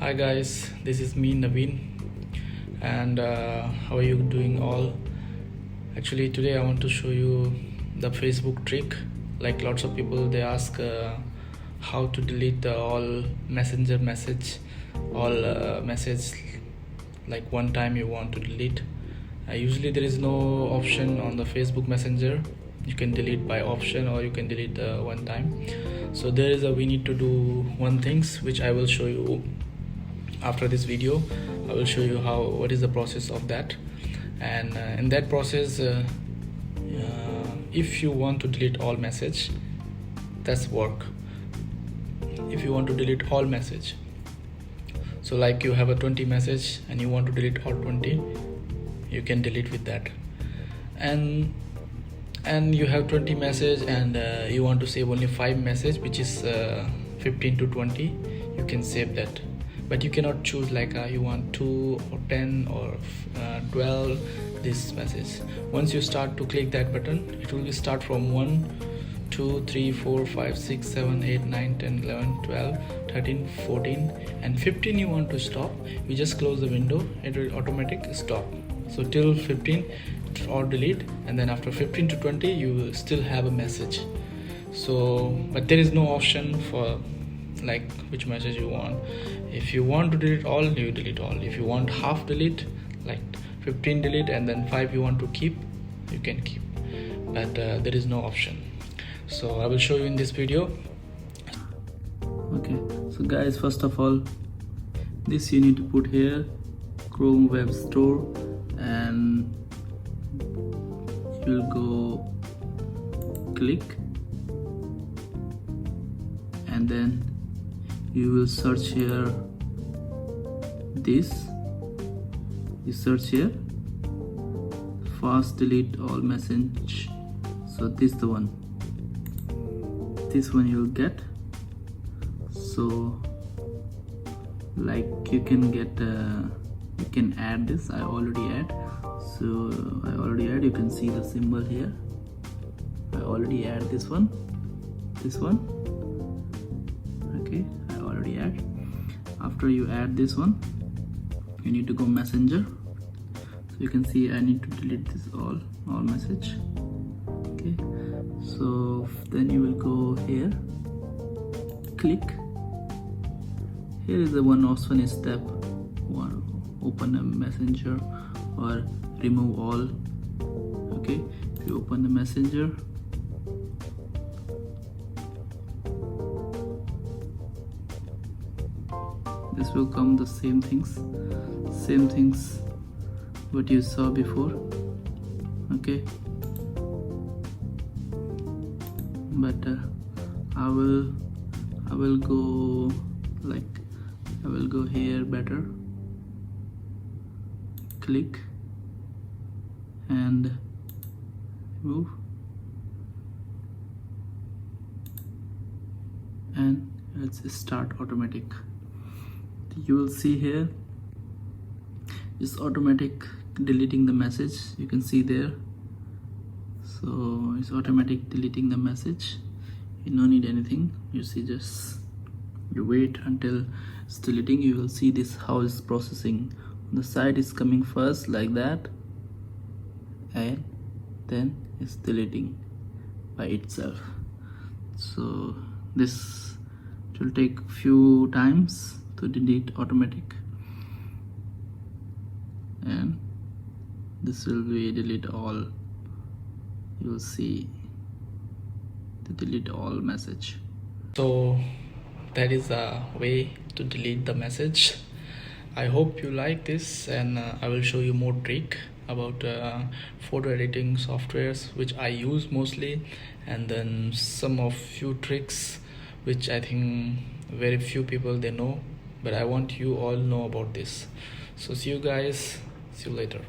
Hi guys, this is me Naveen, and how are you doing all? Actually, today I want to show you the Facebook trick. Like lots of people, they ask how to delete all messenger message, all message like one time you want to delete. Usually there is no option on the Facebook Messenger. You can delete by option or you can delete one time. So there is a we need to do one things which I will show you after this video. I will show you what is the process of that, and in that process if you want to delete all message, that's work. If you want to delete all message, so like you have a 20 message and you want to delete all 20, you can delete with that. And you have 20 message and you want to save only 5 message, which is 15 to 20, you can save that. But you cannot choose like you want 2 or 10 or 12 this message. Once you start to click that button, it will start from 1 2 3 4 5 6 7 8 9 10 11 12 13 14 and 15 you want to stop. You just close the window, it will automatic stop. So till 15 or delete, and then after 15 to 20 you will still have a message. So but there is no option for like which message you want. If you want to delete all, you delete all. If you want half delete, like 15 delete and then 5 you want to keep, you can keep. But there is no option. So I will show you in this video. Okay, so guys, first of all, this you need to put here, Chrome Web Store, and you'll go click, and then you will search here this. You search here fast delete all message. So this the one. This one you'll get. So like you can get you can add this. I already add. So I already add. You can see the symbol here. I already add this one. This one. Okay, I already add. After you add this one, you need to go Messenger. So you can see I need to delete this all message. Okay, so then you will go here, click. Here is the one option is step one, open a messenger or remove all. Okay, if you open the messenger, this will come the same things what you saw before. Okay, but I will go like I will go here better, click and move, and let's start automatic. You will see here it's automatic deleting the message. You can see there. So it's automatic deleting the message. You don't need anything. You see, just you wait until it's deleting. You will see this how it's processing. On the side is coming first like that, and then it's deleting by itself. So this will take few times to delete automatic, and this will be delete all. You will see the delete all message. So that is a way to delete the message. I hope you like this, and I will show you more trick about photo editing softwares which I use mostly, and then some of few tricks which I think very few people they know, but I want you all know about this. So see you guys, see you later.